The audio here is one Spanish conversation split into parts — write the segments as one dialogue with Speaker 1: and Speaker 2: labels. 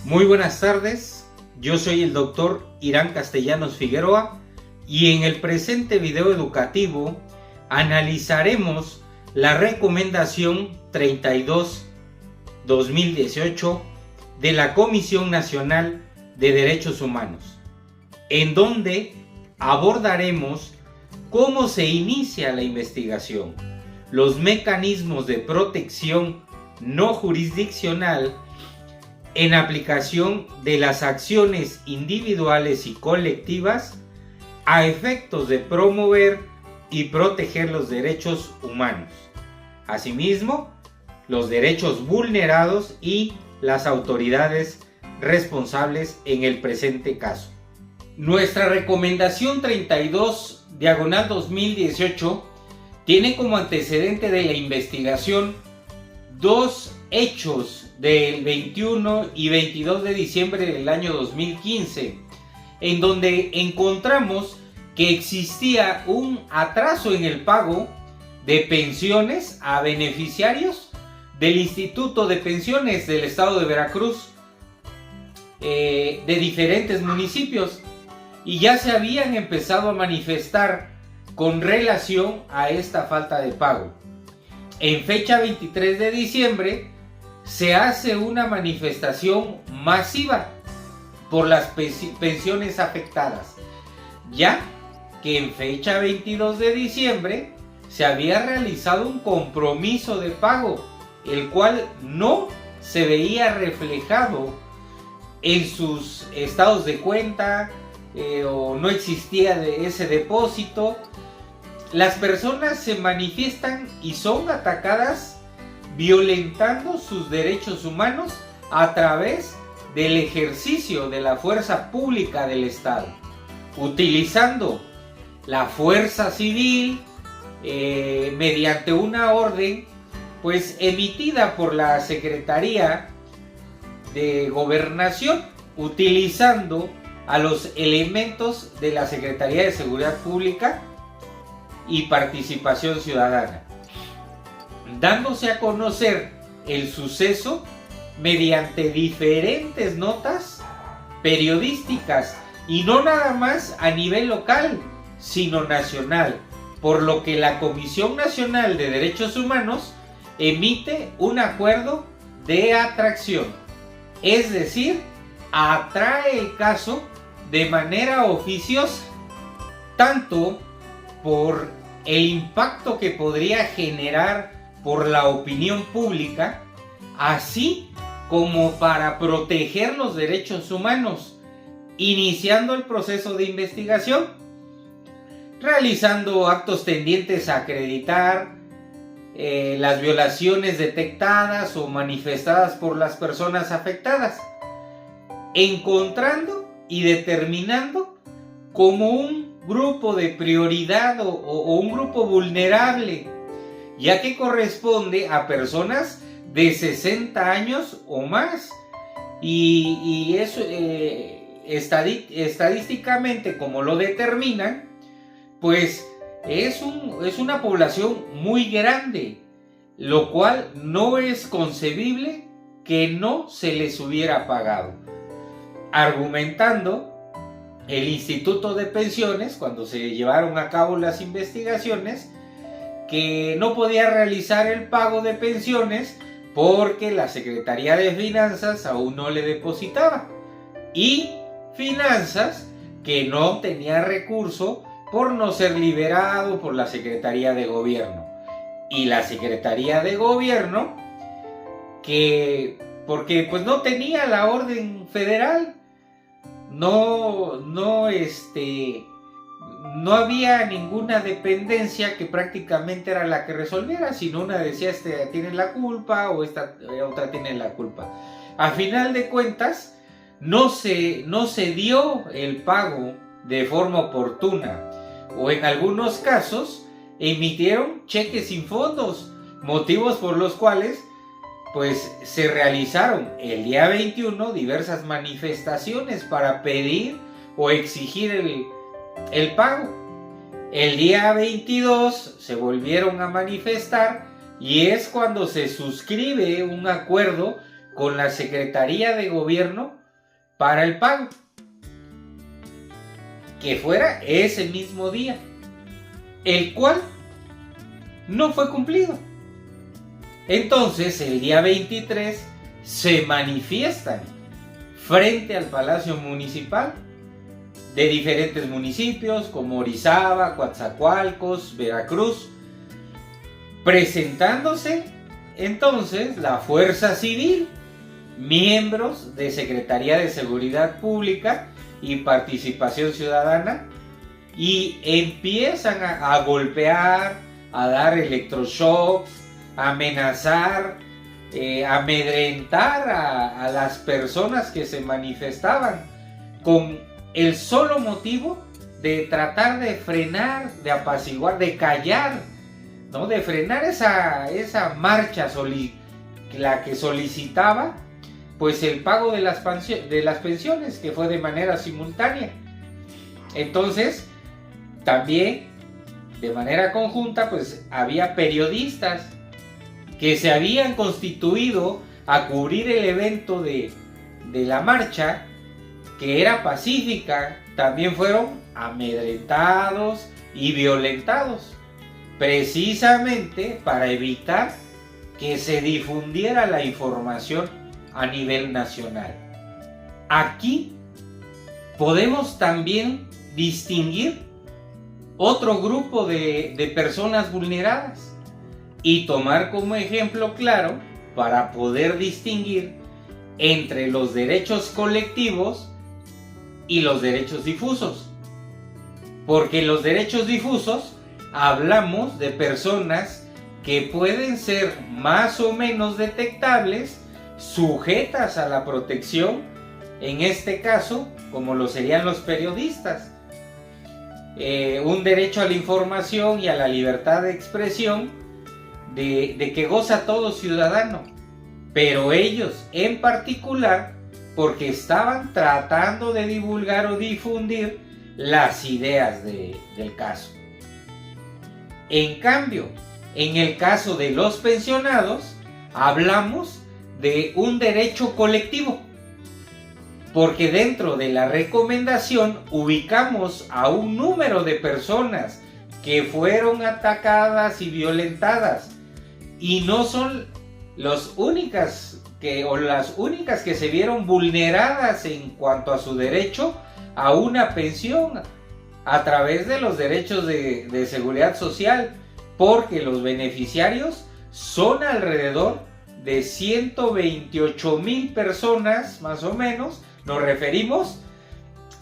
Speaker 1: Muy buenas tardes, yo soy el doctor Irán Castellanos Figueroa y en el presente video educativo analizaremos la recomendación 32/2018 de la Comisión Nacional de Derechos Humanos, en donde abordaremos cómo se inicia la investigación, los mecanismos de protección no jurisdiccional en aplicación de las acciones individuales y colectivas a efectos de promover y proteger los derechos humanos. Asimismo, los derechos vulnerados y las autoridades responsables en el presente caso. Nuestra recomendación 32/2018 tiene como antecedente de la investigación dos hechos del 21 y 22 de diciembre del año 2015, en donde encontramos que existía un atraso en el pago de pensiones a beneficiarios del Instituto de Pensiones del Estado de Veracruz, de diferentes municipios, y ya se habían empezado a manifestar con relación a esta falta de pago. En fecha 23 de diciembre se hace una manifestación masiva por las pensiones afectadas, ya que en fecha 22 de diciembre se había realizado un compromiso de pago, el cual no se veía reflejado en sus estados de cuenta, o no existía ese depósito. Las personas se manifiestan y son atacadas violentando sus derechos humanos a través del ejercicio de la fuerza pública del Estado, utilizando la fuerza civil mediante una orden pues emitida por la Secretaría de Gobernación, utilizando a los elementos de la Secretaría de Seguridad Pública y Participación Ciudadana, dándose a conocer el suceso mediante diferentes notas periodísticas, y no nada más a nivel local, sino nacional, por lo que la Comisión Nacional de Derechos Humanos emite un acuerdo de atracción, es decir, atrae el caso de manera oficiosa, tanto por el impacto que podría generar por la opinión pública, así como para proteger los derechos humanos, iniciando el proceso de investigación, realizando actos tendientes a acreditar las violaciones detectadas o manifestadas por las personas afectadas, encontrando y determinando como un grupo de prioridad o un grupo vulnerable, ya que corresponde a personas de 60 años o más, y eso estadísticamente, como lo determinan, pues es una población muy grande, lo cual no es concebible que no se les hubiera pagado, argumentando el Instituto de Pensiones, cuando se llevaron a cabo las investigaciones, que no podía realizar el pago de pensiones porque la Secretaría de Finanzas aún no le depositaba, y Finanzas que no tenía recurso por no ser liberado por la Secretaría de Gobierno, y la Secretaría de Gobierno que porque pues no tenía la orden federal, no había ninguna dependencia que prácticamente era la que resolviera, sino una decía tiene la culpa o esta otra tiene la culpa. A final de cuentas no se dio el pago de forma oportuna, o en algunos casos emitieron cheques sin fondos, motivos por los cuales pues se realizaron el día 21 diversas manifestaciones para pedir o exigir el pago. El día 22 se volvieron a manifestar, y es cuando se suscribe un acuerdo con la Secretaría de Gobierno para el pago, que fuera ese mismo día, el cual no fue cumplido. Entonces, el día 23 se manifiestan frente al Palacio Municipal de diferentes municipios como Orizaba, Coatzacoalcos, Veracruz, presentándose entonces la Fuerza Civil, miembros de Secretaría de Seguridad Pública y Participación Ciudadana, y empiezan a golpear, a dar electroshocks, a amenazar, amedrentar a las personas que se manifestaban con el solo motivo de tratar de frenar, de apaciguar, de callar, ¿no? De frenar esa marcha la que solicitaba pues el pago de las pensiones, que fue de manera simultánea. Entonces, también de manera conjunta, pues había periodistas que se habían constituido a cubrir el evento de la marcha, que era pacífica, también fueron amedrentados y violentados, precisamente para evitar que se difundiera la información a nivel nacional. Aquí podemos también distinguir otro grupo de personas vulneradas y tomar como ejemplo claro para poder distinguir entre los derechos colectivos y los derechos difusos. Porque los derechos difusos hablamos de personas que pueden ser más o menos detectables, sujetas a la protección, en este caso, como lo serían los periodistas. Un derecho a la información y a la libertad de expresión de que goza todo ciudadano, pero ellos en particular, porque estaban tratando de divulgar o difundir las ideas del caso. En cambio, en el caso de los pensionados, hablamos de un derecho colectivo, porque dentro de la recomendación ubicamos a un número de personas que fueron atacadas y violentadas, y no son las únicas que se vieron vulneradas en cuanto a su derecho a una pensión a través de los derechos de seguridad social, porque los beneficiarios son alrededor de 128,000 personas, más o menos. Nos referimos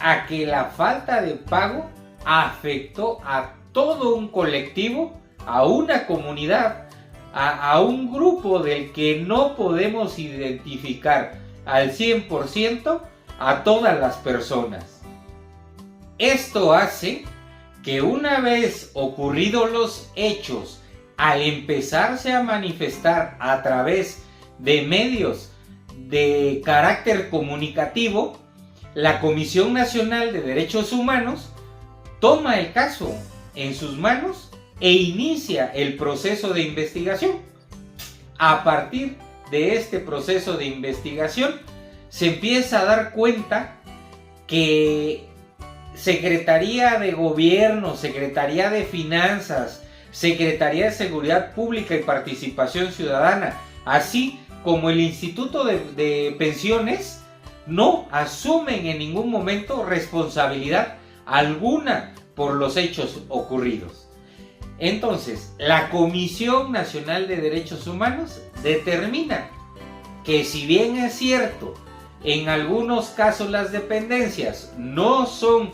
Speaker 1: a que la falta de pago afectó a todo un colectivo, a una comunidad, a un grupo del que no podemos identificar al 100% a todas las personas. Esto hace que una vez ocurridos los hechos, al empezarse a manifestar a través de medios de carácter comunicativo, la Comisión Nacional de Derechos Humanos toma el caso en sus manos e inicia el proceso de investigación. A partir de este proceso de investigación se empieza a dar cuenta que Secretaría de Gobierno, Secretaría de Finanzas, Secretaría de Seguridad Pública y Participación Ciudadana, así como el Instituto de Pensiones, no asumen en ningún momento responsabilidad alguna por los hechos ocurridos. Entonces, la Comisión Nacional de Derechos Humanos determina que, si bien es cierto, en algunos casos las dependencias no son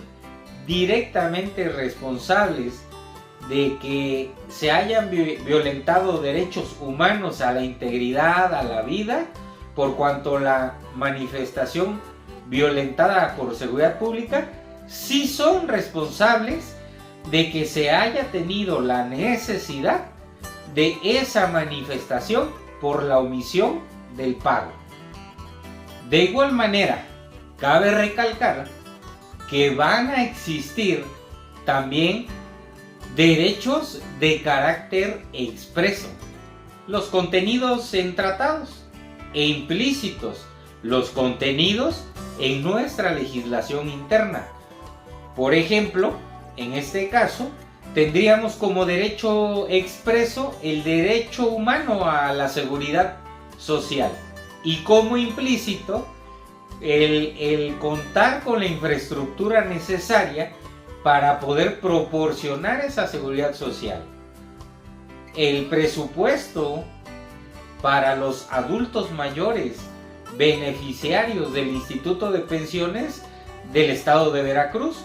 Speaker 1: directamente responsables de que se hayan violentado derechos humanos a la integridad, a la vida, por cuanto la manifestación violentada por seguridad pública, sí son responsables de que se haya tenido la necesidad de esa manifestación por la omisión del pago. De igual manera, cabe recalcar que van a existir también derechos de carácter expreso, los contenidos en tratados, e implícitos los contenidos en nuestra legislación interna. Por ejemplo, en este caso, tendríamos como derecho expreso el derecho humano a la seguridad social y como implícito el contar con la infraestructura necesaria para poder proporcionar esa seguridad social. El presupuesto para los adultos mayores beneficiarios del Instituto de Pensiones del Estado de Veracruz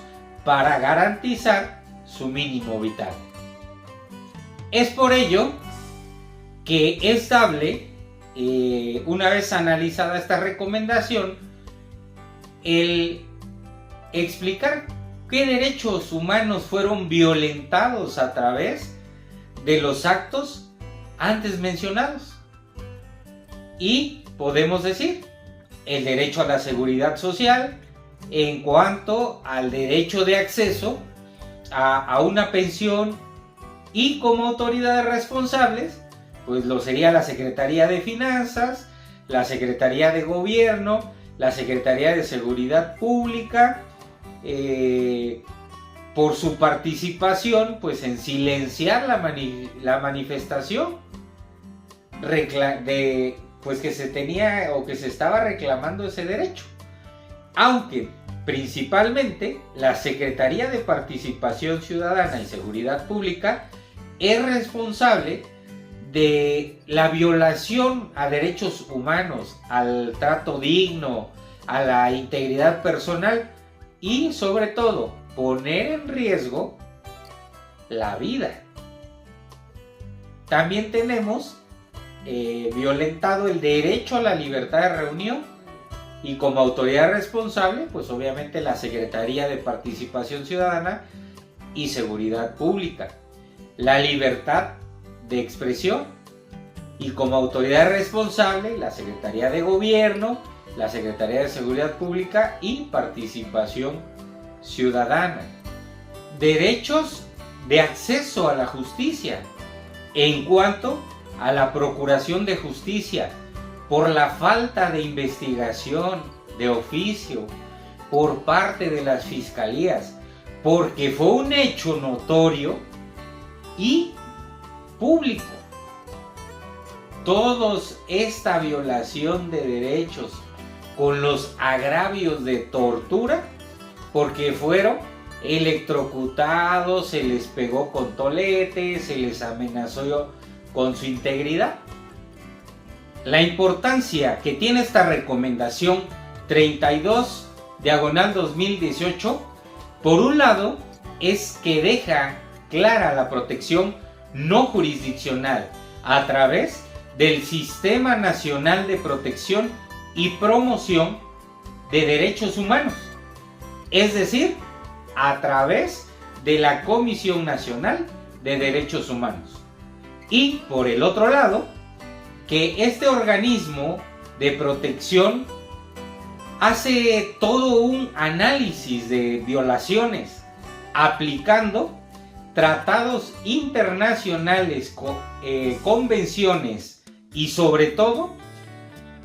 Speaker 1: para garantizar su mínimo vital. Es por ello que es dable, una vez analizada esta recomendación, el explicar qué derechos humanos fueron violentados a través de los actos antes mencionados. Y podemos decir el derecho a la seguridad social en cuanto al derecho de acceso a una pensión, y como autoridades responsables pues lo sería la Secretaría de Finanzas, la Secretaría de Gobierno, la Secretaría de Seguridad Pública, por su participación pues en silenciar la manifestación pues que se tenía o que se estaba reclamando ese derecho, aunque principalmente la Secretaría de Participación Ciudadana y Seguridad Pública es responsable de la violación a derechos humanos, al trato digno, a la integridad personal y sobre todo poner en riesgo la vida. También tenemos violentado el derecho a la libertad de reunión, y como autoridad responsable pues obviamente la Secretaría de Participación Ciudadana y Seguridad Pública, la libertad de expresión, y como autoridad responsable la Secretaría de Gobierno, la Secretaría de Seguridad Pública y Participación Ciudadana. Derechos de acceso a la justicia en cuanto a la procuración de justicia por la falta de investigación de oficio por parte de las fiscalías, porque fue un hecho notorio y público. Todos esta violación de derechos con los agravios de tortura, porque fueron electrocutados, se les pegó con toletes, se les amenazó con su integridad. La importancia que tiene esta recomendación 32/2018, por un lado, es que deja clara la protección no jurisdiccional a través del Sistema Nacional de Protección y Promoción de Derechos Humanos, es decir, a través de la Comisión Nacional de Derechos Humanos. Y por el otro lado, que este organismo de protección hace todo un análisis de violaciones aplicando tratados internacionales, convenciones y sobre todo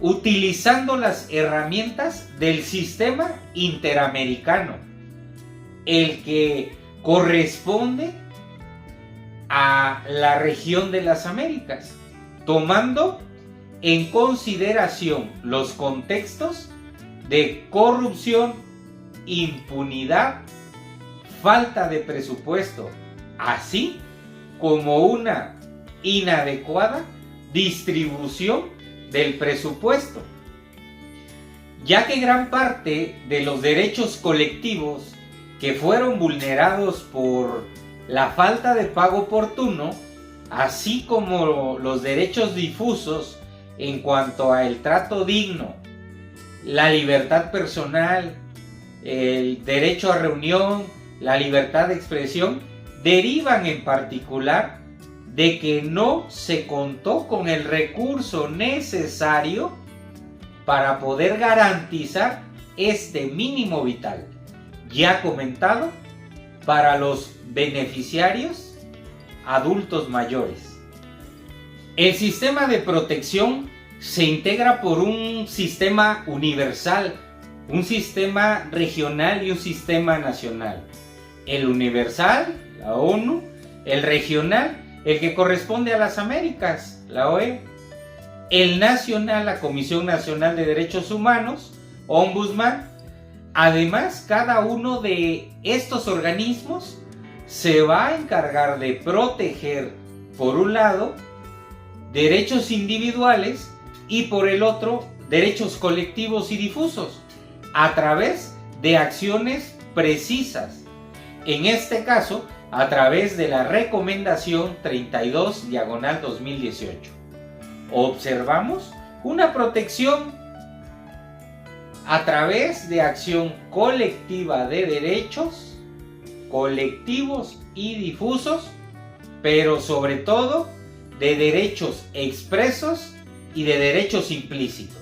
Speaker 1: utilizando las herramientas del sistema interamericano, el que corresponde a la región de las Américas, tomando en consideración los contextos de corrupción, impunidad, falta de presupuesto, así como una inadecuada distribución del presupuesto, ya que gran parte de los derechos colectivos que fueron vulnerados por la falta de pago oportuno, así como los derechos difusos en cuanto a el trato digno, la libertad personal, el derecho a reunión, la libertad de expresión, derivan en particular de que no se contó con el recurso necesario para poder garantizar este mínimo vital, ya comentado, para los beneficiarios adultos mayores. El sistema de protección se integra por un sistema universal, un sistema regional y un sistema nacional. El universal, la ONU, el regional, el que corresponde a las Américas, la OEA, el nacional, la Comisión Nacional de Derechos Humanos, Ombudsman. Además, cada uno de estos organismos se va a encargar de proteger, por un lado, derechos individuales y por el otro, derechos colectivos y difusos, a través de acciones precisas. En este caso, a través de la Recomendación 32/2018. Observamos una protección a través de acción colectiva de derechos colectivos y difusos, pero sobre todo de derechos expresos y de derechos implícitos.